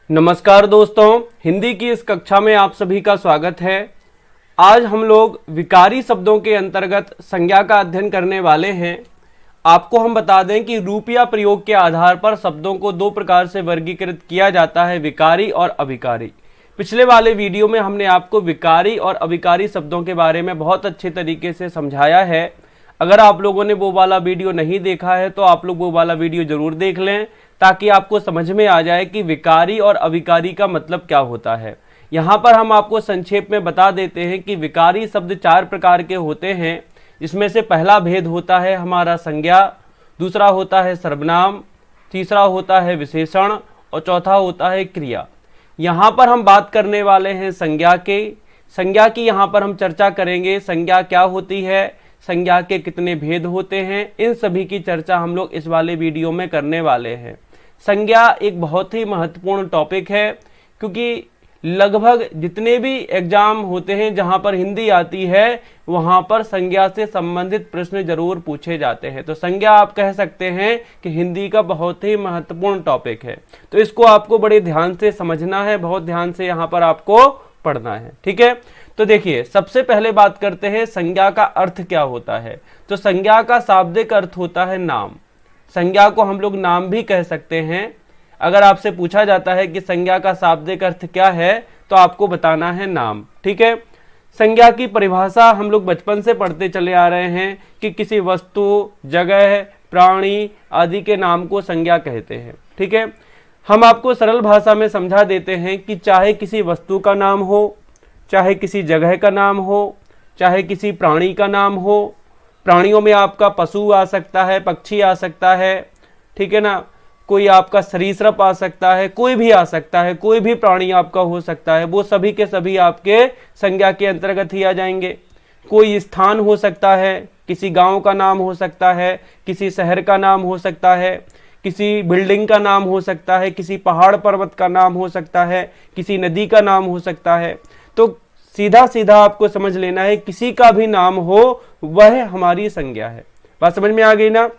नमस्कार दोस्तों, हिंदी की इस कक्षा में आप सभी का स्वागत है। आज हम लोग विकारी शब्दों के अंतर्गत संज्ञा का अध्ययन करने वाले हैं। आपको हम बता दें कि रूप या प्रयोग के आधार पर शब्दों को दो प्रकार से वर्गीकृत किया जाता है, विकारी और अविकारी। पिछले वाले वीडियो में हमने आपको विकारी और अविकारी शब्दों के बारे में बहुत अच्छे तरीके से समझाया है। अगर आप लोगों ने वो वाला वीडियो नहीं देखा है तो आप लोग वो वाला वीडियो जरूर देख लें, ताकि आपको समझ में आ जाए कि विकारी और अविकारी का मतलब क्या होता है। यहाँ पर हम आपको संक्षेप में बता देते हैं कि विकारी शब्द चार प्रकार के होते हैं, जिसमें से पहला भेद होता है हमारा संज्ञा, दूसरा होता है सर्वनाम, तीसरा होता है विशेषण और चौथा होता है क्रिया। यहाँ पर हम बात करने वाले हैं संज्ञा की यहाँ पर हम चर्चा करेंगे। संज्ञा क्या होती है, संज्ञा के कितने भेद होते हैं, इन सभी की चर्चा हम लोग इस वाले वीडियो में करने वाले हैं। संज्ञा एक बहुत ही महत्वपूर्ण टॉपिक है, क्योंकि लगभग जितने भी एग्जाम होते हैं जहां पर हिंदी आती है वहां पर संज्ञा से संबंधित प्रश्न जरूर पूछे जाते हैं। तो संज्ञा आप कह सकते हैं कि हिंदी का बहुत ही महत्वपूर्ण टॉपिक है। तो इसको आपको बड़े ध्यान से समझना है, बहुत ध्यान से यहाँ पर आपको पढ़ना है, ठीक है। तो देखिए, सबसे पहले बात करते हैं संज्ञा का अर्थ क्या होता है। तो संज्ञा का शाब्दिक अर्थ होता है नाम। संज्ञा को हम लोग नाम भी कह सकते हैं। अगर आपसे पूछा जाता है कि संज्ञा का शाब्दिक अर्थ क्या है तो आपको बताना है नाम, ठीक है। संज्ञा की परिभाषा हम लोग बचपन से पढ़ते चले आ रहे हैं कि किसी वस्तु, जगह, प्राणी आदि के नाम को संज्ञा कहते हैं, ठीक है। हम आपको सरल भाषा में समझा देते हैं कि चाहे किसी वस्तु का नाम हो, चाहे किसी जगह का नाम हो, चाहे किसी प्राणी का नाम हो। प्राणियों में आपका पशु आ सकता है, पक्षी आ सकता है, ठीक है ना, कोई आपका सरीसृप आ सकता है, कोई भी आ सकता है, कोई भी प्राणी आपका हो सकता है, वो सभी के सभी आपके संज्ञा के अंतर्गत ही आ जाएंगे। कोई स्थान हो सकता है, किसी गांव का नाम हो सकता है, किसी शहर का नाम हो सकता है, किसी बिल्डिंग का नाम हो सकता है, किसी पहाड़ पर्वत का नाम हो सकता है, किसी नदी का नाम हो सकता है। तो सीधा सीधा आपको समझ लेना है, किसी का भी नाम हो वह हमारी संज्ञा है। बात समझ में आ गई ना।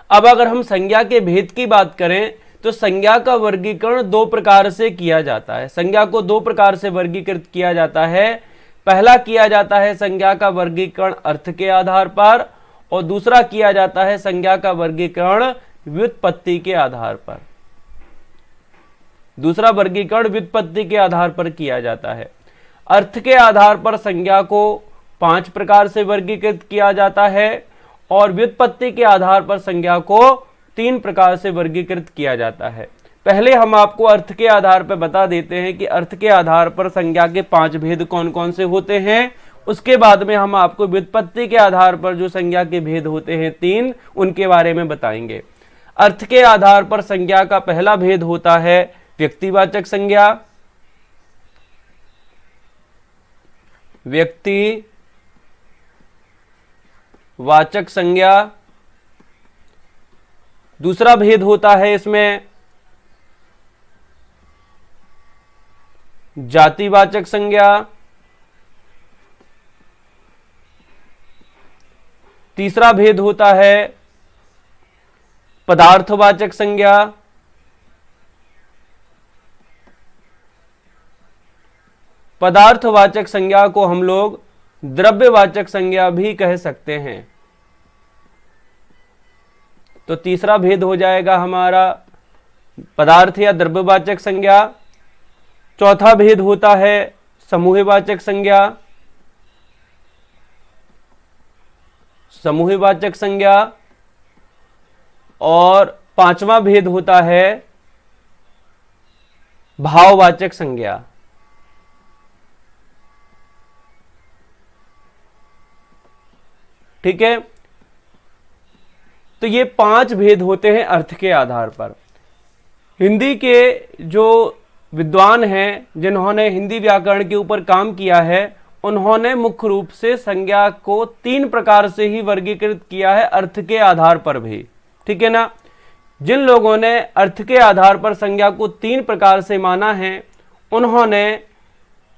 अब अगर हम संज्ञा के भेद की बात करें तो संज्ञा का वर्गीकरण दो प्रकार से किया जाता है। संज्ञा को दो प्रकार से वर्गीकृत किया जाता है। पहला किया जाता है संज्ञा का वर्गीकरण अर्थ के आधार पर, और दूसरा किया जाता है संज्ञा का वर्गीकरण व्युत्पत्ति के आधार पर। दूसरा वर्गीकरण व्युत्पत्ति के आधार पर किया जाता है। अर्थ के आधार पर संज्ञा को 5 प्रकार से वर्गीकृत किया जाता है और व्युत्पत्ति के आधार पर संज्ञा को 3 प्रकार से वर्गीकृत किया जाता है। पहले हम आपको अर्थ के आधार पर बता देते हैं कि अर्थ के आधार पर संज्ञा के 5 भेद कौन कौन से होते हैं। उसके बाद में हम आपको व्युत्पत्ति के आधार पर जो संज्ञा के भेद होते हैं 3, उनके बारे में बताएंगे। अर्थ के आधार पर संज्ञा का पहला भेद होता है व्यक्तिवाचक संज्ञा। व्यक्तिवाचक संज्ञा। दूसरा भेद होता है इसमें जातिवाचक संज्ञा। तीसरा भेद होता है पदार्थवाचक संज्ञा। पदार्थवाचक संज्ञा को हम लोग द्रव्यवाचक संज्ञा भी कह सकते हैं। तो तीसरा भेद हो जाएगा हमारा पदार्थ या द्रव्यवाचक संज्ञा। चौथा भेद होता है समूहवाचक संज्ञा। समूहवाचक संज्ञा। और 5वां भेद होता है भाववाचक संज्ञा। ठीक है, तो ये 5 भेद होते हैं अर्थ के आधार पर। हिंदी के जो विद्वान हैं, जिन्होंने हिंदी व्याकरण के ऊपर काम किया है, उन्होंने मुख्य रूप से संज्ञा को 3 प्रकार से ही वर्गीकृत किया है, अर्थ के आधार पर भी। ठीक है ना। जिन लोगों ने अर्थ के आधार पर संज्ञा को 3 प्रकार से माना है, उन्होंने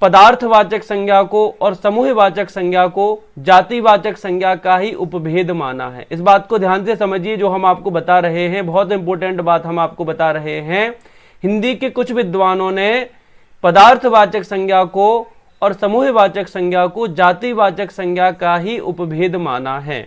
पदार्थवाचक संज्ञा को और समूहवाचक संज्ञा को जातिवाचक संज्ञा का ही उपभेद माना है। इस बात को ध्यान से समझिए, जो हम आपको बता रहे हैं, बहुत इंपॉर्टेंट बात हम आपको बता रहे हैं हिंदी के कुछ विद्वानों ने पदार्थवाचक संज्ञा को और समूहवाचक संज्ञा को जातिवाचक संज्ञा का ही उपभेद माना है।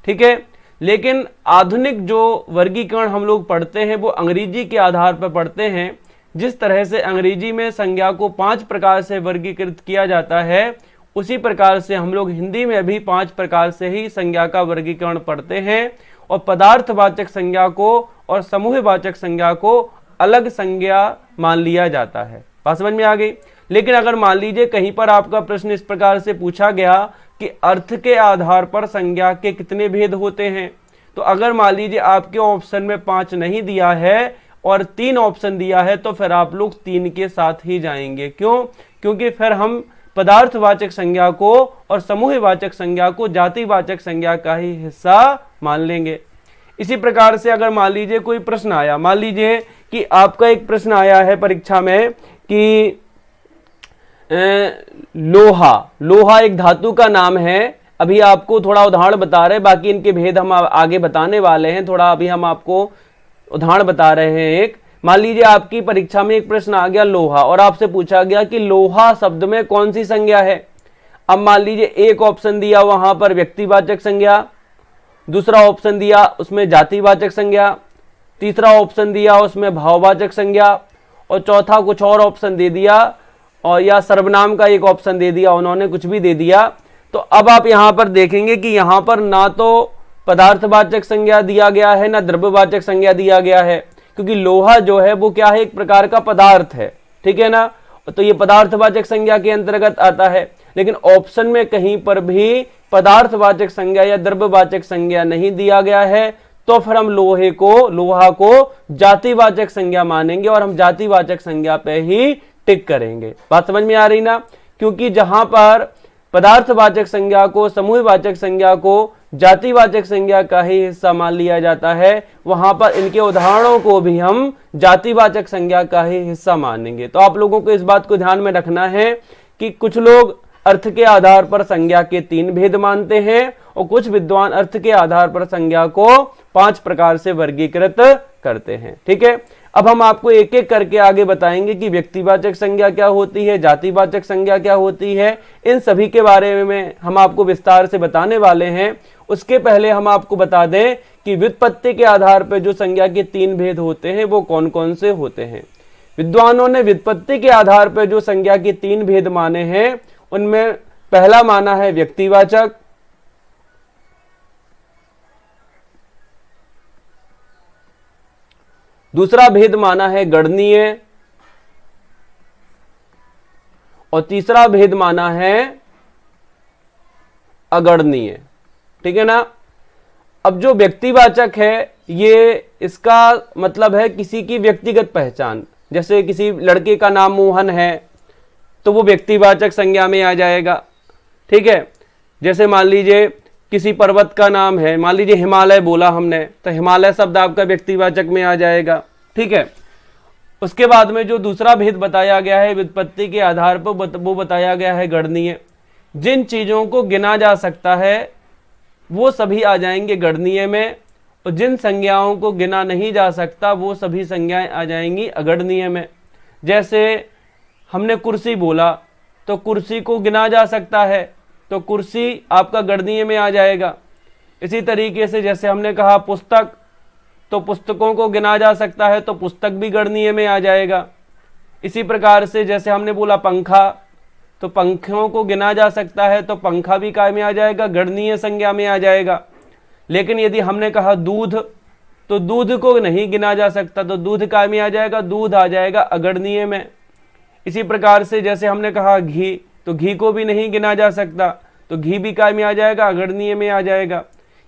ठीक है, लेकिन आधुनिक जो वर्गीकरण हम लोग पढ़ते हैं वो अंग्रेजी के आधार पर पढ़ते हैं। जिस तरह से अंग्रेजी में संज्ञा को 5 प्रकार से वर्गीकृत किया जाता है, उसी प्रकार से हम लोग हिंदी में भी 5 प्रकार से ही संज्ञा का वर्गीकरण पढ़ते हैं और पदार्थवाचक संज्ञा को और समूहवाचक संज्ञा को अलग संज्ञा मान लिया जाता है। बात समझ में आ गई। लेकिन अगर मान लीजिए कहीं पर आपका प्रश्न इस प्रकार से पूछा गया कि अर्थ के आधार पर संज्ञा के कितने भेद होते हैं, तो अगर मान लीजिए आपके ऑप्शन में 5 नहीं दिया है और 3 ऑप्शन दिया है, तो फिर आप लोग 3 के साथ ही जाएंगे। क्यों? क्योंकि फिर हम पदार्थवाचक संज्ञा को और समूहवाचक संज्ञा को जातिवाचक संज्ञा का ही हिस्सा मान लेंगे। इसी प्रकार से अगर मान लीजिए कोई प्रश्न आया, मान लीजिए कि आपका एक प्रश्न आया है परीक्षा में कि लोहा एक धातु का नाम है। अभी आपको थोड़ा उदाहरण बता रहे हैं, बाकी इनके भेद हम आगे बताने वाले हैं। थोड़ा अभी हम आपको उदाहरण बता रहे हैं। एक मान लीजिए आपकी परीक्षा में एक प्रश्न आ गया लोहा, और आपसे पूछा गया कि लोहा शब्द में कौन सी संज्ञा है। अब मान लीजिए एक ऑप्शन दिया वहां पर व्यक्तिवाचक संज्ञा, दूसरा ऑप्शन दिया उसमें जातिवाचक संज्ञा, तीसरा ऑप्शन दिया उसमें भाववाचक संज्ञा, और चौथा कुछ और ऑप्शन दे दिया, और या सर्वनाम का एक ऑप्शन दे दिया, उन्होंने कुछ भी दे दिया। तो अब आप यहां पर देखेंगे कि यहां पर ना तो पदार्थवाचक संज्ञा दिया गया है ना द्रव्यवाचक संज्ञा दिया गया है, क्योंकि लोहा जो है वो क्या है, एक प्रकार का पदार्थ है। ठीक है ना, तो ये पदार्थवाचक संज्ञा के अंतर्गत आता है। लेकिन ऑप्शन में कहीं पर भी पदार्थवाचक संज्ञा या द्रव्यवाचक संज्ञा नहीं दिया गया है, तो फिर हम लोहा को जातिवाचक संज्ञा मानेंगे और हम जातिवाचक संज्ञा पे ही टिक करेंगे। बात समझ में आ रही ना? क्योंकि जहां पर पदार्थवाचक संज्ञा को, समूहवाचक संज्ञा को जातिवाचक संज्ञा का ही हिस्सा मान लिया जाता है, वहां पर इनके उदाहरणों को भी हम जातिवाचक संज्ञा का ही हिस्सा मानेंगे। तो आप लोगों को इस बात को ध्यान में रखना है कि कुछ लोग अर्थ के आधार पर संज्ञा के 3 भेद मानते हैं और कुछ विद्वान अर्थ के आधार पर संज्ञा को 5 प्रकार से वर्गीकृत करते हैं। ठीक है, अब हम आपको एक एक करके आगे बताएंगे कि व्यक्तिवाचक संज्ञा क्या होती है, जातिवाचक संज्ञा क्या होती है। इन सभी के बारे में हम आपको विस्तार से बताने वाले हैं। उसके पहले हम आपको बता दें कि व्युत्पत्ति के आधार पर जो संज्ञा के 3 भेद होते हैं वो कौन कौन से होते हैं। विद्वानों ने व्युत्पत्ति के आधार पर जो संज्ञा के 3 भेद माने हैं, उनमें पहला माना है व्यक्तिवाचक, दूसरा भेद माना है गणनीय, और तीसरा भेद माना है अगणनीय। ठीक है ना। अब जो व्यक्तिवाचक है, ये इसका मतलब है किसी की व्यक्तिगत पहचान। जैसे किसी लड़के का नाम मोहन है तो वो व्यक्तिवाचक संज्ञा में आ जाएगा। ठीक है, जैसे मान लीजिए किसी पर्वत का नाम है, मान लीजिए हिमालय बोला हमने, तो हिमालय शब्द आपका व्यक्तिवाचक में आ जाएगा। ठीक है, उसके बाद में जो दूसरा भेद बताया गया है व्युत्पत्ति के आधार पर, वो बताया गया है गणनीय। जिन चीजों को गिना जा सकता है वो सभी आ जाएंगे गणनीय में, और जिन संज्ञाओं को गिना नहीं जा सकता वो सभी संज्ञाएं आ जाएंगी अगणनीय में। जैसे हमने कुर्सी बोला तो कुर्सी को गिना जा सकता है, तो कुर्सी आपका गणनीय में आ जाएगा। इसी तरीके से जैसे हमने कहा पुस्तक, तो पुस्तकों को गिना जा सकता है तो पुस्तक भी गणनीय में आ जाएगा। इसी प्रकार से जैसे हमने बोला पंखा, तो पंखों को गिना जा सकता है तो पंखा भी काय में आ जाएगा, गणनीय संज्ञा में आ जाएगा। लेकिन यदि हमने कहा दूध, तो दूध को नहीं गिना जा सकता, तो दूध काय में आ जाएगा, दूध आ जाएगा अगणनीय में। इसी प्रकार से जैसे हमने कहा घी, तो घी को भी नहीं गिना जा सकता, तो घी भी काय में आ जाएगा, अगणनीय में आ जाएगा।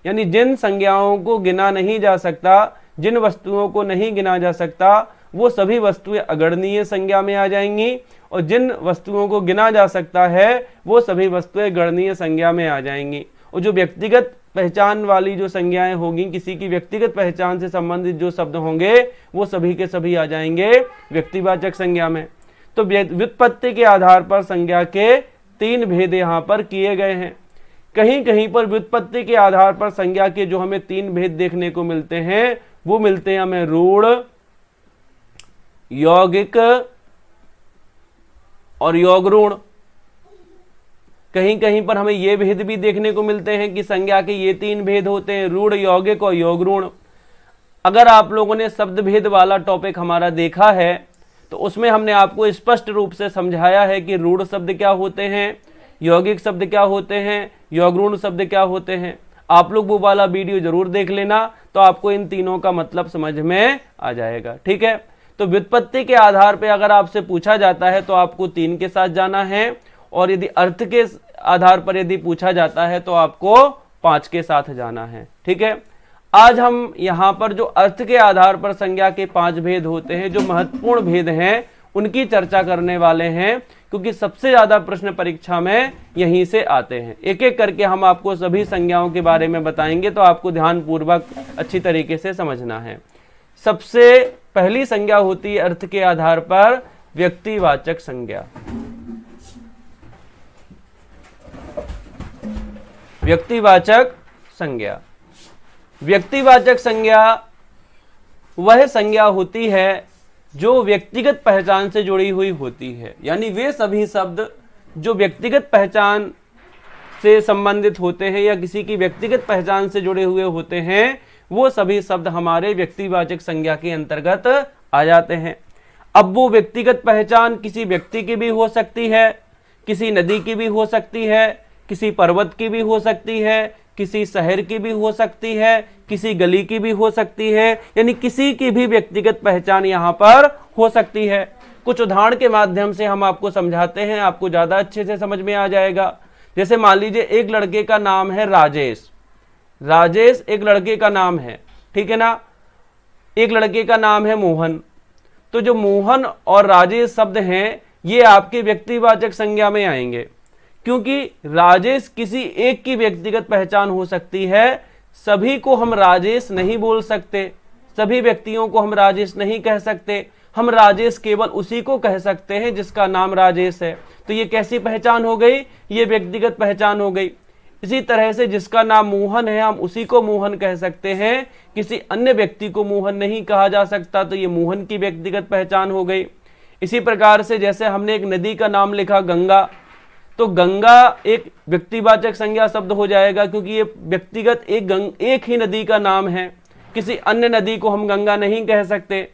यानी जिन संज्ञाओं को गिना नहीं जा सकता, जिन वस्तुओं को नहीं गिना जा सकता, वो सभी वस्तुएं अगणनीय संज्ञा में आ जाएंगी, और जिन वस्तुओं को गिना जा सकता है वो सभी वस्तुएं गणनीय संज्ञा में आ जाएंगी। और जो व्यक्तिगत पहचान वाली जो संज्ञाएं होंगी, किसी की व्यक्तिगत पहचान से संबंधित जो शब्द होंगे, वो सभी के सभी आ जाएंगे व्यक्तिवाचक संज्ञा में। तो व्युत्पत्ति के आधार पर संज्ञा के 3 भेद यहाँ पर किए गए हैं। कहीं कहीं पर व्युत्पत्ति के आधार पर संज्ञा के जो हमें 3 भेद देखने को मिलते हैं, वो मिलते हैं हमें रूढ़, यौगिक और यौगऋण। कहीं कहीं पर हमें ये भेद भी देखने को मिलते हैं कि संज्ञा के ये 3 भेद होते हैं, रूढ़, यौगिक और यौगऋण। अगर आप लोगों ने शब्द भेद वाला टॉपिक हमारा देखा है तो उसमें हमने आपको स्पष्ट रूप से समझाया है कि रूढ़ शब्द क्या होते हैं, यौगिक शब्द क्या होते हैं, यौगृण शब्द क्या होते हैं। आप लोग वो वाला वीडियो जरूर देख लेना, तो आपको इन तीनों का मतलब समझ में आ जाएगा। ठीक है, तो व्युत्पत्ति के आधार पर अगर आपसे पूछा जाता है तो आपको 3 के साथ जाना है, और यदि अर्थ के आधार पर यदि पूछा जाता है तो आपको 5 के साथ जाना है। ठीक है, आज हम यहाँ पर जो अर्थ के आधार पर संज्ञा के 5 भेद होते हैं, जो महत्वपूर्ण भेद हैं, उनकी चर्चा करने वाले हैं, क्योंकि सबसे ज्यादा प्रश्न परीक्षा में यहीं से आते हैं। एक एक करके हम आपको सभी संज्ञाओं के बारे में बताएंगे, तो आपको ध्यानपूर्वक अच्छी तरीके से समझना है। सबसे पहली संज्ञा होती है अर्थ के आधार पर व्यक्तिवाचक संज्ञा। व्यक्तिवाचक संज्ञा, व्यक्तिवाचक संज्ञा वह संज्ञा होती है जो व्यक्तिगत पहचान से जुड़ी हुई होती है। यानी वे सभी शब्द जो व्यक्तिगत पहचान से संबंधित होते हैं या किसी की व्यक्तिगत पहचान से जुड़े हुए होते हैं, वो सभी शब्द हमारे व्यक्तिवाचक संज्ञा के अंतर्गत आ जाते हैं। अब वो व्यक्तिगत पहचान किसी व्यक्ति की भी हो सकती है, किसी नदी की भी हो सकती है, किसी पर्वत की भी हो सकती है, किसी शहर की भी हो सकती है, किसी गली की भी हो सकती है, यानी किसी की भी व्यक्तिगत पहचान यहाँ पर हो सकती है। कुछ उदाहरण के माध्यम से हम आपको समझाते हैं, आपको ज्यादा अच्छे से समझ में आ जाएगा। जैसे मान लीजिए एक लड़के का नाम है राजेश। राजेश एक लड़के का नाम है, ठीक है ना। एक लड़के का नाम है मोहन। तो जो मोहन और राजेश शब्द हैं, ये आपके व्यक्तिवाचक संज्ञा में आएंगे, क्योंकि राजेश किसी एक की व्यक्तिगत पहचान हो सकती है। सभी को हम राजेश नहीं बोल सकते, सभी व्यक्तियों को हम राजेश नहीं कह सकते। हम राजेश केवल उसी को कह सकते हैं जिसका नाम राजेश है। तो ये कैसी पहचान हो गई? ये व्यक्तिगत पहचान हो गई। इसी तरह से जिसका नाम मोहन है, हम उसी को मोहन कह सकते हैं, किसी अन्य व्यक्ति को मोहन नहीं कहा जा सकता। तो ये मोहन की व्यक्तिगत पहचान हो गई। इसी प्रकार से जैसे हमने एक नदी का नाम लिखा गंगा, तो गंगा एक व्यक्तिवाचक संज्ञा शब्द हो जाएगा, क्योंकि ये व्यक्तिगत एक ही नदी का नाम है। किसी अन्य नदी को हम गंगा नहीं कह सकते,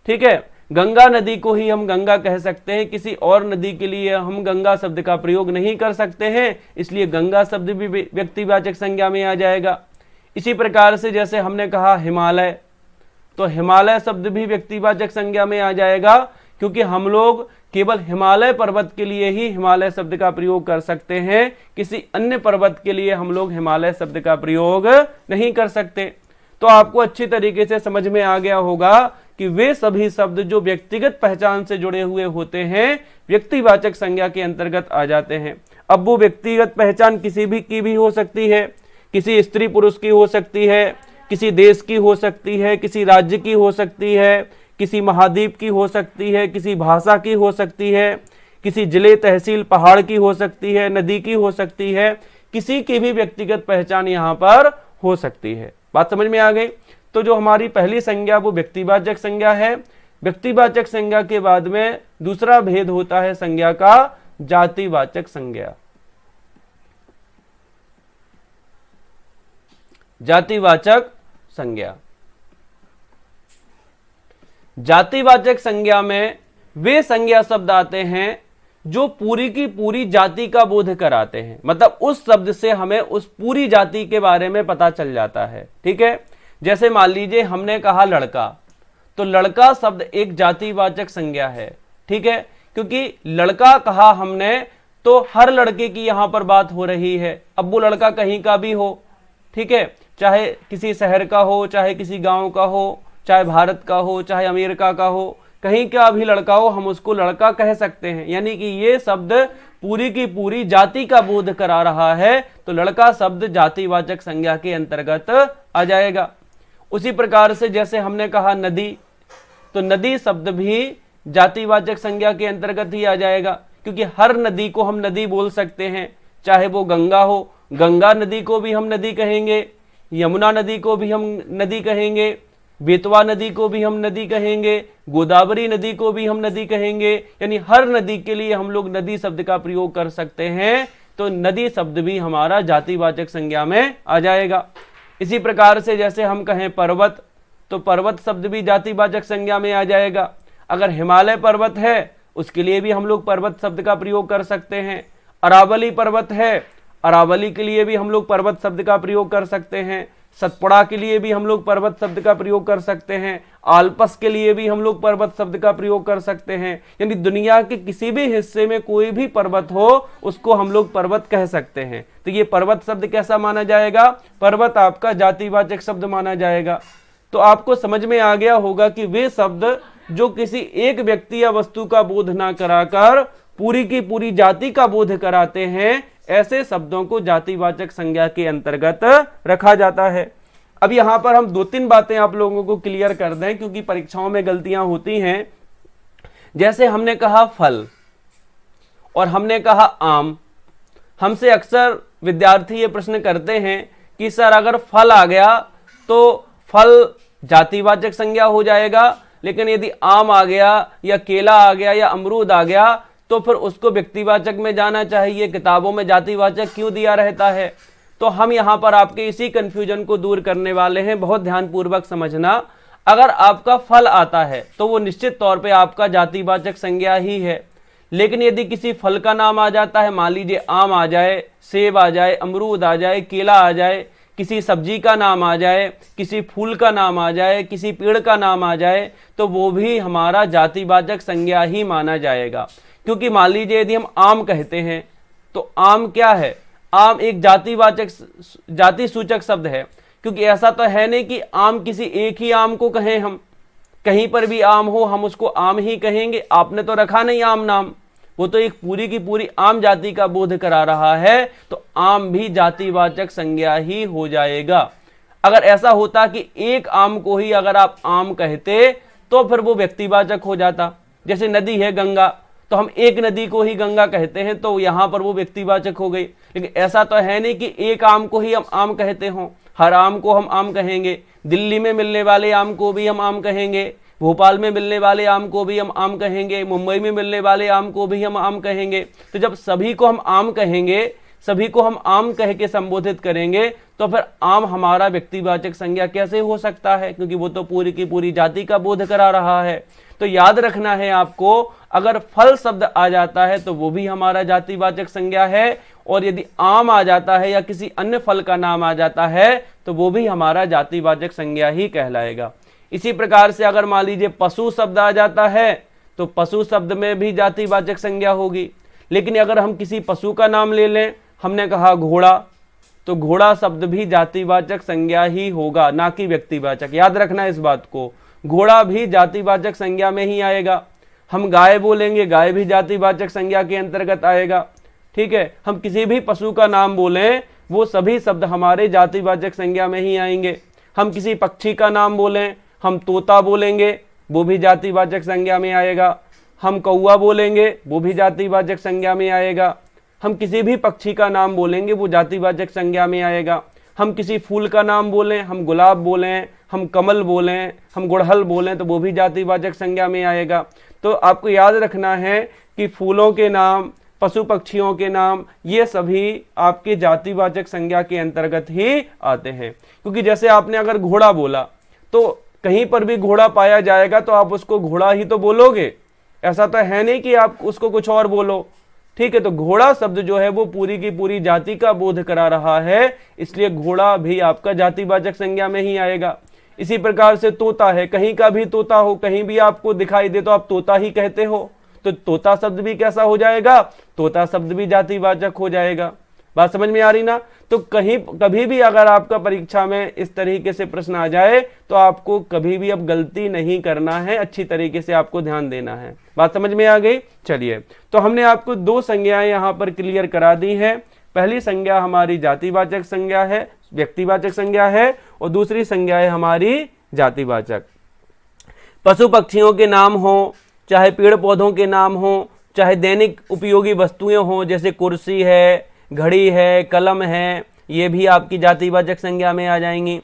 ठीक है। गंगा नदी को ही हम गंगा कह सकते हैं, किसी और नदी के लिए हम गंगा शब्द का प्रयोग नहीं कर सकते हैं, इसलिए गंगा शब्द भी व्यक्तिवाचक संज्ञा में आ जाएगा। इसी प्रकार से जैसे हमने कहा हिमालय, तो हिमालय शब्द भी व्यक्तिवाचक संज्ञा में आ जाएगा, क्योंकि हम लोग केवल हिमालय पर्वत के लिए ही हिमालय शब्द का प्रयोग कर सकते हैं, किसी अन्य पर्वत के लिए हम लोग हिमालय शब्द का प्रयोग नहीं कर सकते। तो आपको अच्छी तरीके से समझ में आ गया होगा कि वे सभी शब्द जो व्यक्तिगत पहचान से जुड़े हुए होते हैं, व्यक्तिवाचक संज्ञा के अंतर्गत आ जाते हैं। अब वो व्यक्तिगत पहचान किसी भी की भी हो सकती है, किसी स्त्री पुरुष की हो सकती है, किसी देश की हो सकती है, किसी राज्य की हो सकती है, किसी महाद्वीप की हो सकती है, किसी भाषा की हो सकती है, किसी जिले, तहसील, पहाड़ की हो सकती है, नदी की हो सकती है, किसी की भी व्यक्तिगत पहचान यहाँ पर हो सकती है। बात समझ में आ गई? तो जो हमारी पहली संज्ञा वो व्यक्तिवाचक संज्ञा है। व्यक्तिवाचक संज्ञा के बाद में दूसरा भेद होता है संज्ञा का जातिवाचक संज्ञा। जातिवाचक संज्ञा, जातिवाचक संज्ञा में वे संज्ञा शब्द आते हैं जो पूरी की पूरी जाति का बोध कराते हैं। मतलब उस शब्द से हमें उस पूरी जाति के बारे में पता चल जाता है, ठीक है। जैसे मान लीजिए हमने कहा लड़का, तो लड़का शब्द एक जातिवाचक संज्ञा है, ठीक है, क्योंकि लड़का कहा हमने तो हर लड़के की यहां पर बात हो रही है। अब वो लड़का कहीं का भी हो, ठीक है, चाहे किसी शहर का हो, चाहे किसी गांव का हो, चाहे भारत का हो, चाहे अमेरिका का हो, कहीं का भी लड़का हो, हम उसको लड़का कह सकते हैं। यानी कि ये शब्द पूरी की पूरी जाति का बोध करा रहा है, तो लड़का शब्द जातिवाचक संज्ञा के अंतर्गत आ जाएगा। उसी प्रकार से जैसे हमने कहा नदी, तो नदी शब्द भी जातिवाचक संज्ञा के अंतर्गत ही आ जाएगा, क्योंकि हर नदी को हम नदी बोल सकते हैं, चाहे वो गंगा हो, गंगा नदी को भी हम नदी कहेंगे, यमुना नदी को भी हम नदी कहेंगे, बेतवा नदी को भी हम नदी कहेंगे, गोदावरी नदी को भी हम नदी कहेंगे, यानी हर नदी के लिए हम लोग नदी शब्द का प्रयोग कर सकते हैं। तो नदी शब्द भी हमारा जातिवाचक संज्ञा में आ जाएगा। इसी प्रकार से जैसे हम कहें पर्वत, तो पर्वत शब्द भी जातिवाचक संज्ञा में आ जाएगा। अगर हिमालय पर्वत है उसके लिए भी हम लोग पर्वत शब्द का प्रयोग कर सकते हैं। अरावली पर्वत है, अरावली के लिए भी हम लोग पर्वत शब्द का प्रयोग कर सकते हैं। सतपुड़ा के लिए भी हम लोग पर्वत शब्द का प्रयोग कर सकते हैं। आल्पस के लिए भी हम लोग पर्वत शब्द का प्रयोग कर सकते हैं। यानी दुनिया के किसी भी हिस्से में कोई भी पर्वत हो उसको हम लोग पर्वत कह सकते हैं। तो ये पर्वत शब्द कैसा माना जाएगा? पर्वत आपका जातिवाचक शब्द माना जाएगा। तो आपको समझ में आ गया होगा कि वे शब्द जो किसी एक व्यक्ति या वस्तु का बोध ना कराकर पूरी की पूरी जाति का बोध कराते हैं, ऐसे शब्दों को जातिवाचक संज्ञा के अंतर्गत रखा जाता है। अब यहां पर हम 2-3 बातें आप लोगों को क्लियर कर दें, क्योंकि परीक्षाओं में गलतियां होती हैं। जैसे हमने कहा फल और हमने कहा आम। हमसे अक्सर विद्यार्थी ये प्रश्न करते हैं कि सर अगर फल आ गया तो फल जातिवाचक संज्ञा हो जाएगा, लेकिन यदि आम आ गया या केला आ गया या अमरूद आ गया तो फिर उसको व्यक्तिवाचक में जाना चाहिए, किताबों में जातिवाचक क्यों दिया रहता है? तो हम यहां पर आपके इसी कंफ्यूजन को दूर करने वाले हैं। बहुत ध्यानपूर्वक समझना। अगर आपका फल आता है तो वो निश्चित तौर पे आपका जातिवाचक संज्ञा ही है, लेकिन यदि किसी फल का नाम आ जाता है, मान लीजिए आम आ जाए, सेब आ जाए, अमरूद आ जाए, केला आ जाए, किसी सब्जी का नाम आ जाए, किसी फूल का नाम आ जाए, किसी पेड़ का नाम आ जाए, तो वो भी हमारा जातिवाचक संज्ञा ही माना जाएगा। क्योंकि मान लीजिए यदि हम आम कहते हैं तो आम क्या है? आम एक जाति सूचक शब्द है, क्योंकि ऐसा तो है नहीं कि आम किसी एक ही आम को कहें। हम कहीं पर भी आम हो हम उसको आम ही कहेंगे। आपने तो रखा नहीं आम नाम, वो तो एक पूरी की पूरी आम जाति का बोध करा रहा है, तो आम भी जातिवाचक संज्ञा ही हो जाएगा। अगर ऐसा होता कि एक आम को ही अगर आप आम कहते तो फिर वो व्यक्तिवाचक हो जाता। जैसे नदी है गंगा, तो हम एक नदी को ही गंगा कहते हैं तो यहां पर वो व्यक्तिवाचक हो गई। लेकिन ऐसा तो है नहीं कि एक आम को ही हम आम कहते हों, हर आम को हम आम कहेंगे। दिल्ली में मिलने वाले आम को भी हम आम कहेंगे, भोपाल में मिलने वाले आम को भी हम आम कहेंगे, मुंबई में मिलने वाले आम को भी हम आम कहेंगे। तो जब सभी को हम आम कहेंगे, सभी को हम आम कह के संबोधित करेंगे, तो फिर आम हमारा व्यक्तिवाचक संज्ञा कैसे हो सकता है? क्योंकि वो तो पूरी की पूरी जाति का बोध करा रहा है। तो याद रखना है आपको, अगर फल शब्द आ जाता है तो वो भी हमारा जातिवाचक संज्ञा है, और यदि आम आ जाता है या किसी अन्य फल का नाम आ जाता है तो वो भी हमारा जातिवाचक संज्ञा ही कहलाएगा। इसी प्रकार से अगर मान लीजिए पशु शब्द आ जाता है तो पशु शब्द में भी जातिवाचक संज्ञा होगी। लेकिन अगर हम किसी पशु का नाम ले लें, हमने कहा घोड़ा, तो घोड़ा शब्द भी जातिवाचक संज्ञा ही होगा, ना कि व्यक्तिवाचक। याद रखना इस बात को, घोड़ा भी जातिवाचक संज्ञा में ही आएगा। हम गाय बोलेंगे, गाय भी जातिवाचक संज्ञा के अंतर्गत आएगा। ठीक है, हम किसी भी पशु का नाम बोलें वो सभी शब्द हमारे जातिवाचक संज्ञा में ही आएंगे। हम किसी पक्षी का नाम बोलें, हम तोता बोलेंगे वो भी जातिवाचक संज्ञा में आएगा। हम कौवा बोलेंगे वो भी जातिवाचक संज्ञा में आएगा। हम किसी भी पक्षी का नाम बोलेंगे वो जातिवाचक संज्ञा में आएगा। हम किसी फूल का नाम बोलें, हम गुलाब बोलें, हम कमल बोलें, हम गुड़हल बोलें, तो वो भी जातिवाचक संज्ञा में आएगा। तो आपको याद रखना है कि फूलों के नाम, पशु पक्षियों के नाम, ये सभी आपके जातिवाचक संज्ञा के अंतर्गत ही आते हैं। क्योंकि जैसे आपने अगर घोड़ा बोला तो कहीं पर भी घोड़ा पाया जाएगा तो आप उसको घोड़ा ही तो बोलोगे, ऐसा तो है नहीं कि आप उसको कुछ और बोलो। ठीक है, तो घोड़ा शब्द जो है वो पूरी की पूरी जाति का बोध करा रहा है, इसलिए घोड़ा भी आपका जातिवाचक संज्ञा में ही आएगा। इसी प्रकार से तोता है, कहीं का भी तोता हो, कहीं भी आपको दिखाई दे तो आप तोता ही कहते हो, तो तोता शब्द भी कैसा हो जाएगा? तोता शब्द भी जातिवाचक हो जाएगा। बात समझ में आ रही ना? तो कभी भी अगर आपका परीक्षा में इस तरीके से प्रश्न आ जाए तो आपको कभी भी अब गलती नहीं करना है, अच्छी तरीके से आपको ध्यान देना है। बात समझ में आ गई? चलिए, तो हमने आपको 2 संज्ञाएं यहां पर क्लियर करा दी हैं। पहली संज्ञा हमारी जातिवाचक संज्ञा है, व्यक्तिवाचक संज्ञा है, और दूसरी संज्ञा है हमारी जातिवाचक। पशु पक्षियों के नाम हो, चाहे पेड़ पौधों के नाम हो, चाहे दैनिक उपयोगी वस्तुएं हो, जैसे कुर्सी है, घड़ी है, कलम है, ये भी आपकी जातिवाचक संज्ञा में आ जाएंगी।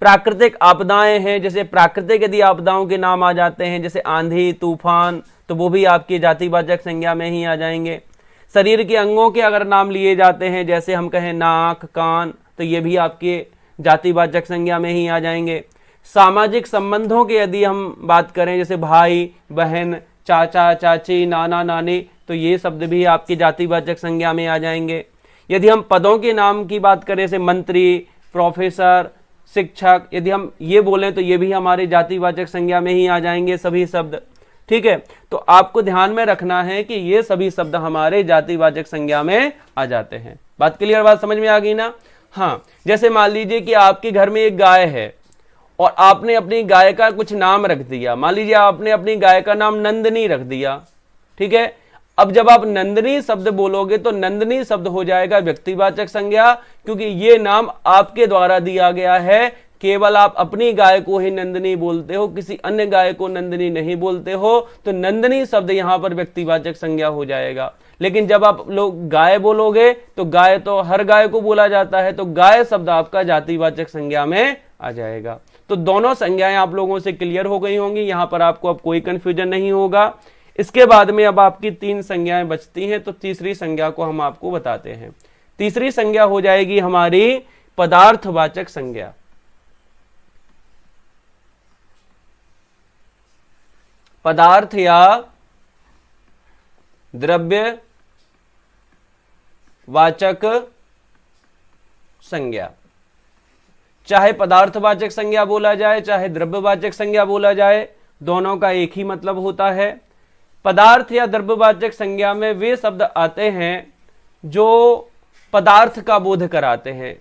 प्राकृतिक आपदाएं हैं, जैसे प्राकृतिक यदि आपदाओं के नाम आ जाते हैं जैसे आंधी तूफान, तो वो भी आपकी जातिवाचक संज्ञा में ही आ जाएंगे। शरीर के अंगों के अगर नाम लिए जाते हैं, जैसे हम कहें नाक कान, तो ये भी आपके जातिवाचक संज्ञा में ही आ जाएंगे। सामाजिक संबंधों के यदि हम बात करें, जैसे भाई बहन, चाचा चाची, नाना नानी, तो ये शब्द भी आपकी जातिवाचक संज्ञा में आ जाएंगे। यदि हम पदों के नाम की बात करें, जैसे मंत्री, प्रोफेसर, शिक्षक, यदि हम ये बोलें तो ये भी हमारे जातिवाचक संज्ञा में ही आ जाएंगे सभी शब्द। ठीक है, तो आपको ध्यान में रखना है कि ये सभी शब्द हमारे जातिवाचक संज्ञा में आ जाते हैं। बात क्लियर, बात समझ में आ गई ना? हाँ, जैसे मान लीजिए कि आपके घर में एक गाय है और आपने अपनी गाय का कुछ नाम रख दिया। मान लीजिए आपने अपनी गाय का नाम नंदनी रख दिया। ठीक है, अब जब आप नंदनी शब्द बोलोगे तो नंदनी शब्द हो जाएगा व्यक्तिवाचक संज्ञा, क्योंकि ये नाम आपके द्वारा दिया गया है। केवल आप अपनी गाय को ही नंदनी बोलते हो, किसी अन्य गाय को नंदनी नहीं बोलते हो, तो नंदनी शब्द यहां पर व्यक्तिवाचक संज्ञा हो जाएगा। लेकिन जब आप लोग गाय बोलोगे तो गाय तो हर गाय को बोला जाता है, तो गाय शब्द आपका जातिवाचक संज्ञा में आ जाएगा। तो दोनों संज्ञाएं आप लोगों से क्लियर हो गई होंगी, यहां पर आपको अब कोई कंफ्यूजन नहीं होगा। इसके बाद में अब आपकी 3 संज्ञाएं बचती हैं, तो तीसरी संज्ञा को हम आपको बताते हैं। तीसरी संज्ञा हो जाएगी हमारी पदार्थवाचक संज्ञा। पदार्थ या द्रव्य वाचक संज्ञा। चाहे पदार्थवाचक संज्ञा बोला जाए, चाहे द्रव्यवाचक संज्ञा बोला जाए, दोनों का एक ही मतलब होता है। पदार्थ या द्रव्यवाचक संज्ञा में वे शब्द आते हैं जो पदार्थ का बोध कराते हैं।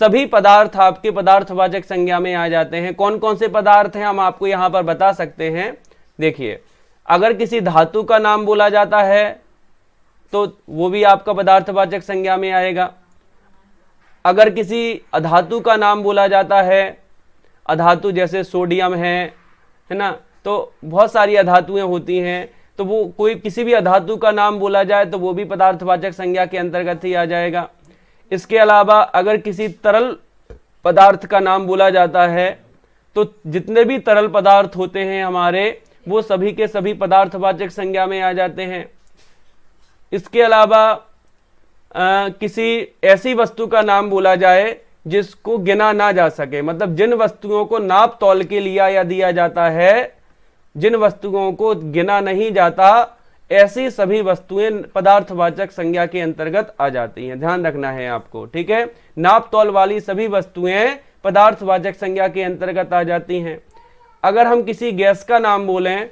सभी पदार्थ आपके पदार्थवाचक संज्ञा में आ जाते हैं। कौन कौन से पदार्थ हैं हम आपको यहां पर बता सकते हैं। देखिए, अगर किसी धातु का नाम बोला जाता है तो वो भी आपका पदार्थवाचक संज्ञा में आएगा। अगर किसी अधातु का नाम बोला जाता है, अधातु जैसे सोडियम है ना, तो बहुत सारी अधातुएं होती हैं, तो वो कोई किसी भी अधातु का नाम बोला जाए तो वो भी पदार्थवाचक संज्ञा के अंतर्गत ही आ जाएगा। इसके अलावा अगर किसी तरल पदार्थ का नाम बोला जाता है तो जितने भी तरल पदार्थ होते हैं हमारे, वो सभी के सभी पदार्थवाचक संज्ञा में आ जाते हैं। इसके अलावा किसी ऐसी वस्तु का नाम बोला जाए जिसको गिना ना जा सके, मतलब जिन वस्तुओं को नाप तौल के लिया या दिया जाता है, जिन वस्तुओं को गिना नहीं जाता, ऐसी सभी वस्तुएं पदार्थवाचक संज्ञा के अंतर्गत आ जाती हैं। ध्यान रखना है आपको, ठीक है। नाप तौल वाली सभी वस्तुएं पदार्थवाचक संज्ञा के अंतर्गत आ जाती हैं। अगर हम किसी गैस का नाम बोलें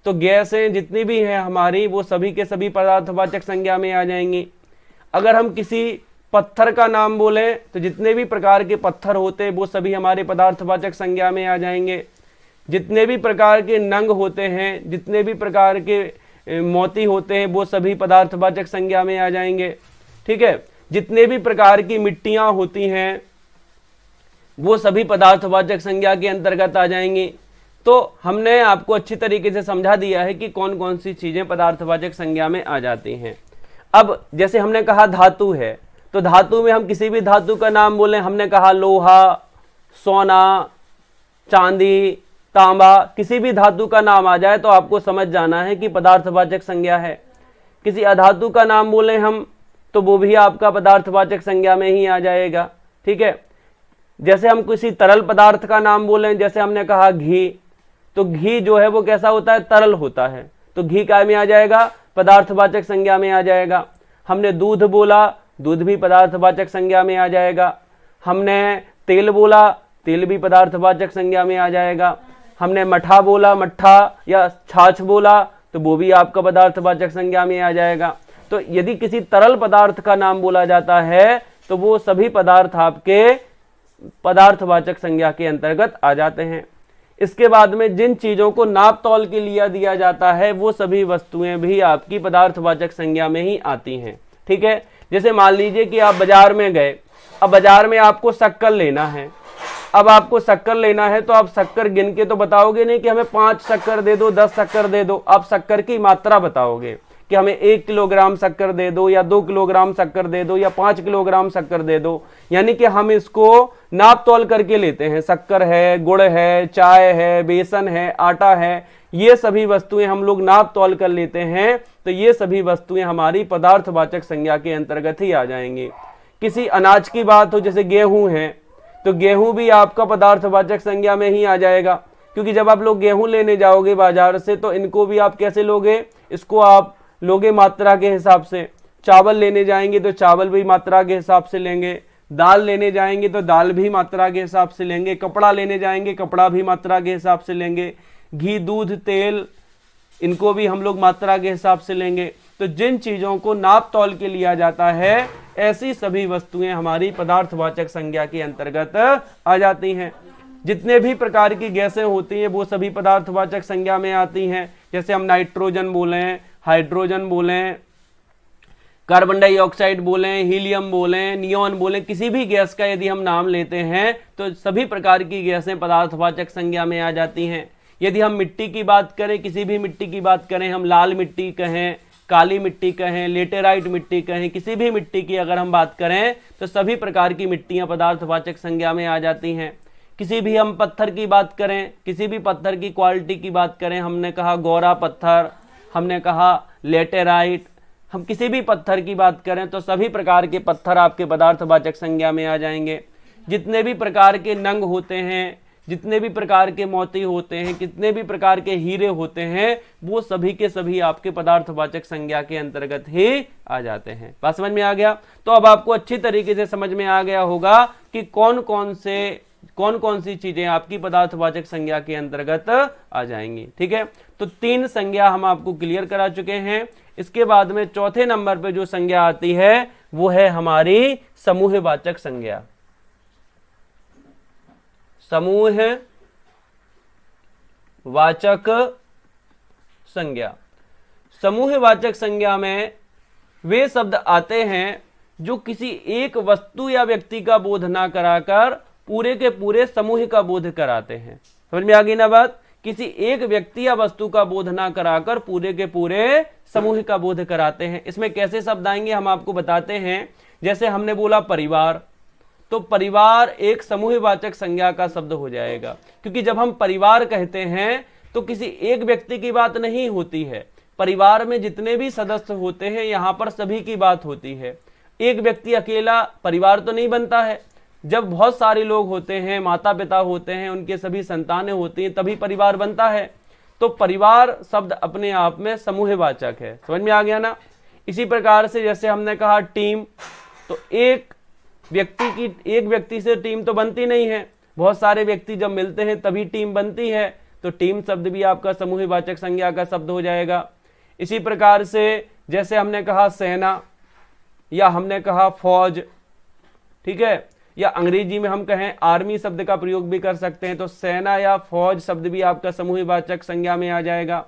तो गैसें जितनी भी हैं हमारी, वो सभी के सभी पदार्थवाचक संज्ञा में आ जाएंगी। अगर हम किसी पत्थर का नाम बोलें तो जितने भी प्रकार के पत्थर होते हैं वो सभी हमारे पदार्थवाचक संज्ञा में आ जाएंगे। जितने भी प्रकार के नंग होते हैं, जितने भी प्रकार के मोती होते हैं, वो सभी पदार्थवाचक संज्ञा में आ जाएंगे, ठीक है। जितने भी प्रकार की मिट्टियां होती हैं वो सभी पदार्थवाचक संज्ञा के अंतर्गत आ जाएंगी। तो हमने आपको अच्छी तरीके से समझा दिया है कि कौन कौन सी चीजें पदार्थवाचक संज्ञा में आ जाती हैं। अब जैसे हमने कहा धातु है, तो धातु में हम किसी भी धातु का नाम बोलें, हमने कहा लोहा, सोना, चांदी, तांबा, किसी भी धातु का नाम आ जाए तो आपको समझ जाना है कि पदार्थवाचक संज्ञा है। किसी अधातु का नाम बोलें हम तो वो भी आपका पदार्थवाचक संज्ञा में ही आ जाएगा, ठीक है। जैसे हम किसी तरल पदार्थ का नाम बोलें, जैसे हमने कहा घी, तो घी जो है वो कैसा होता है, तरल होता है, तो घी काय में आ जाएगा, पदार्थवाचक संज्ञा में आ जाएगा। हमने दूध बोला, दूध भी पदार्थवाचक संज्ञा में आ जाएगा। हमने तेल बोला, तेल भी पदार्थवाचक संज्ञा में आ जाएगा। हमने मठा बोला, मट्ठा या छाछ बोला, तो वो भी आपका पदार्थवाचक संज्ञा में आ जाएगा। तो यदि किसी तरल पदार्थ का नाम बोला जाता है तो वो सभी पदार्थ आपके पदार्थवाचक संज्ञा के अंतर्गत आ जाते हैं। इसके बाद में जिन चीजों को नाप तौल के लिए दिया जाता है वो सभी वस्तुएं भी आपकी पदार्थवाचक संज्ञा में ही आती हैं, ठीक है। जैसे मान लीजिए कि आप बाजार में गए, अब बाजार में आपको शक्कर लेना है। अब आपको शक्कर लेना है तो आप शक्कर गिन के तो बताओगे नहीं कि हमें 5 शक्कर दे दो, 10 शक्कर दे दो, आप शक्कर की मात्रा बताओगे। कि हमें 1 किलोग्राम शक्कर दे दो या 2 किलोग्राम शक्कर दे दो या 5 किलोग्राम शक्कर दे दो, यानी कि हम इसको नाप तौल करके लेते हैं। शक्कर है, गुड़ है, चाय है, बेसन है, आटा है, ये सभी वस्तुएं हम लोग नाप तौल कर लेते हैं, तो ये सभी वस्तुएं हमारी पदार्थवाचक संज्ञा के अंतर्गत ही आ जाएंगी। किसी अनाज की बात हो, जैसे गेहूं है, तो गेहूं भी आपका पदार्थवाचक संज्ञा में ही आ जाएगा, क्योंकि जब आप लोग गेहूं लेने जाओगे बाजार से तो इनको भी आप कैसे लोगे, इसको आप लोगे मात्रा के हिसाब से। चावल लेने जाएंगे तो चावल भी मात्रा के हिसाब से लेंगे, दाल लेने जाएंगे तो दाल भी मात्रा के हिसाब से लेंगे, कपड़ा लेने जाएंगे कपड़ा भी मात्रा के हिसाब से लेंगे, घी, दूध, तेल, इनको भी हम लोग मात्रा के हिसाब से लेंगे। तो जिन चीजों को नाप तौल के लिया जाता है, ऐसी सभी वस्तुएं हमारी पदार्थवाचक संज्ञा के अंतर्गत आ जाती हैं। जितने भी प्रकार की गैसें होती हैं वो सभी पदार्थवाचक संज्ञा में आती हैं। जैसे हम नाइट्रोजन बोलें, हाइड्रोजन बोलें, कार्बन डाइऑक्साइड बोलें, हीलियम बोलें, नियॉन बोलें, किसी भी गैस का यदि हम नाम लेते हैं तो सभी प्रकार की गैसें पदार्थवाचक संज्ञा में आ जाती हैं। यदि हम मिट्टी की बात करें, किसी भी मिट्टी की बात करें, हम लाल मिट्टी कहें, काली मिट्टी कहें, लेटेराइट मिट्टी कहें, किसी भी मिट्टी की अगर हम बात करें तो सभी प्रकार की मिट्टियां पदार्थवाचक संज्ञा में आ जाती हैं। किसी भी हम पत्थर की बात करें, किसी भी पत्थर की क्वालिटी की बात करें, हमने कहा गौरा पत्थर, हमने कहा लेटेराइट, हम किसी भी पत्थर की बात करें तो सभी प्रकार के पत्थर आपके पदार्थवाचक संज्ञा में आ जाएंगे। जितने भी प्रकार के नंग होते हैं, जितने भी प्रकार के मोती होते हैं, कितने भी प्रकार के हीरे होते हैं, वो सभी के सभी आपके पदार्थवाचक संज्ञा के अंतर्गत ही आ जाते हैं। बात समझ में आ गया? तो अब आपको अच्छी तरीके से समझ में आ गया होगा कि कौन कौन सी चीजें आपकी पदार्थवाचक संज्ञा के अंतर्गत आ जाएंगी। ठीक है, तो 3 संज्ञा हम आपको क्लियर करा चुके हैं। इसके बाद में चौथे नंबर पे जो संज्ञा आती है वो है हमारी समूहवाचक संज्ञा। समूहवाचक संज्ञा। समूहवाचक संज्ञा में वे शब्द आते हैं जो किसी एक वस्तु या व्यक्ति का बोध ना कराकर पूरे के पूरे समूह का बोध कराते हैं। समझ में आ गई ना बात? किसी एक व्यक्ति या वस्तु का बोध ना कराकर पूरे के पूरे समूह का बोध कराते हैं। इसमें कैसे शब्द आएंगे हम आपको बताते हैं। जैसे हमने बोला परिवार, तो परिवार एक समूहवाचक संज्ञा का शब्द हो जाएगा, क्योंकि जब हम परिवार कहते हैं तो किसी एक व्यक्ति की बात नहीं होती है। परिवार में जितने भी सदस्य होते हैं यहाँ पर सभी की बात होती है। एक व्यक्ति अकेला परिवार तो नहीं बनता है। जब बहुत सारे लोग होते हैं, माता पिता होते हैं, उनके सभी संतानें होती हैं, तभी परिवार बनता है। तो परिवार शब्द अपने आप में समूहवाचक है। समझ में आ गया ना? इसी प्रकार से जैसे हमने कहा टीम, तो एक व्यक्ति से टीम तो बनती नहीं है, बहुत सारे व्यक्ति जब मिलते हैं तभी टीम बनती है। तो टीम शब्द भी आपका समूहवाचक संज्ञा का शब्द हो जाएगा। इसी प्रकार से जैसे हमने कहा सेना या हमने कहा फौज, ठीक है, या अंग्रेजी में हम कहें आर्मी शब्द का प्रयोग भी कर सकते हैं, तो सेना या फौज शब्द भी आपका समूहवाचक संज्ञा में आ जाएगा।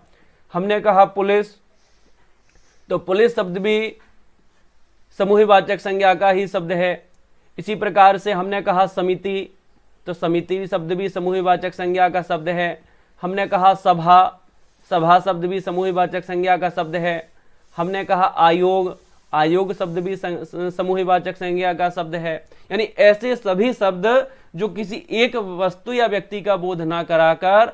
हमने कहा पुलिस, तो पुलिस शब्द भी समूहवाचक संज्ञा का ही शब्द है। इसी प्रकार से हमने कहा समिति, तो समिति शब्द भी समूहवाचक संज्ञा का शब्द है। हमने कहा सभा, सभा शब्द भी समूहवाचक संज्ञा का शब्द है। हमने कहा आयोग, आयोग शब्द भी समूहवाचक संज्ञा का शब्द है। यानी ऐसे सभी शब्द जो किसी एक वस्तु या व्यक्ति का बोध ना कराकर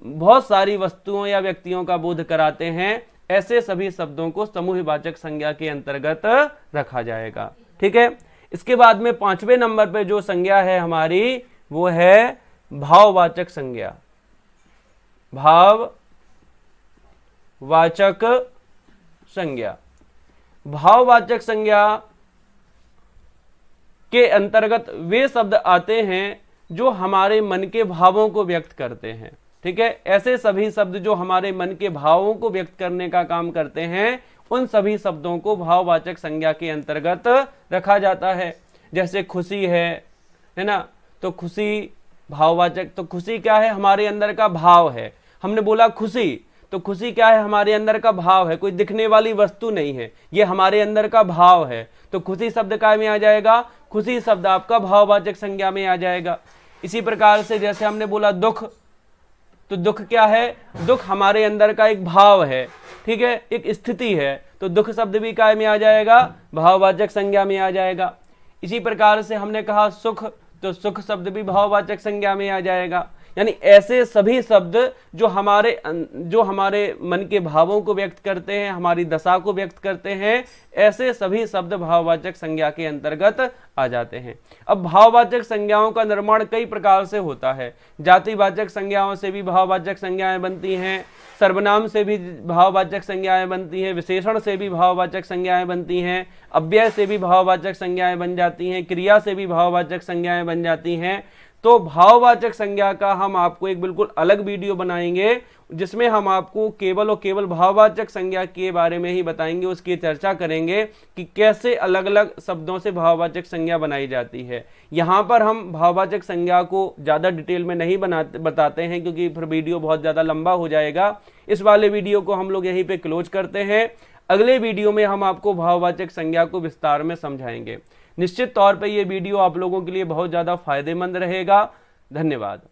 बहुत सारी वस्तुओं या व्यक्तियों का बोध कराते हैं, ऐसे सभी शब्दों को समूहवाचक संज्ञा के अंतर्गत रखा जाएगा। ठीक है, इसके बाद में 5वें नंबर पे जो संज्ञा है हमारी वो है भाववाचक संज्ञा। भाववाचक संज्ञा। भाववाचक संज्ञा के अंतर्गत वे शब्द आते हैं जो हमारे मन के भावों को व्यक्त करते हैं। ठीक है, ऐसे सभी शब्द जो हमारे मन के भावों को व्यक्त करने का काम करते हैं, उन सभी शब्दों को भाववाचक संज्ञा के अंतर्गत रखा जाता है। जैसे खुशी है ना, तो खुशी भाववाचक, तो खुशी क्या है? हमारे अंदर का भाव है। हमने बोला खुशी, तो खुशी क्या है? हमारे अंदर का भाव है, कोई दिखने वाली वस्तु नहीं है, ये हमारे अंदर का भाव है। तो खुशी शब्द काय में आ जाएगा? खुशी शब्द आपका भाववाचक संज्ञा में आ जाएगा। इसी प्रकार से जैसे हमने बोला दुख, तो दुख क्या है? दुख हमारे अंदर का एक भाव है। ठीक है, एक स्थिति है, तो दुख शब्द भी काय में आ जाएगा, भाववाचक संज्ञा में आ जाएगा। इसी प्रकार से हमने कहा सुख, तो सुख शब्द भी भाववाचक संज्ञा में आ जाएगा। यानी ऐसे सभी शब्द जो हमारे मन के भावों को व्यक्त करते हैं, हमारी दशा को व्यक्त करते हैं, ऐसे सभी शब्द भाववाचक संज्ञा के अंतर्गत आ जाते हैं। अब भाववाचक संज्ञाओं का निर्माण कई प्रकार से होता है। जातिवाचक संज्ञाओं से भी भाववाचक संज्ञाएं बनती हैं, सर्वनाम से भी भाववाचक संज्ञाएं बनती हैं, विशेषण से भी भाववाचक संज्ञाएं बनती हैं, अव्यय से भी भाववाचक संज्ञाएं बन जाती हैं, क्रिया से भी भाववाचक संज्ञाएं बन जाती हैं। तो भाववाचक संज्ञा का हम आपको एक बिल्कुल अलग वीडियो बनाएंगे, जिसमें हम आपको केवल और केवल भाववाचक संज्ञा के बारे में ही बताएंगे, उसकी चर्चा करेंगे कि कैसे अलग अलग शब्दों से भाववाचक संज्ञा बनाई जाती है। यहाँ पर हम भाववाचक संज्ञा को ज़्यादा डिटेल में नहीं बताते हैं, क्योंकि फिर वीडियो बहुत ज़्यादा लंबा हो जाएगा। इस वाले वीडियो को हम लोग यहीं पे क्लोज करते हैं। अगले वीडियो में हम आपको भाववाचक संज्ञा को विस्तार में समझाएंगे। निश्चित तौर पे ये वीडियो आप लोगों के लिए बहुत ज़्यादा फायदेमंद रहेगा। धन्यवाद।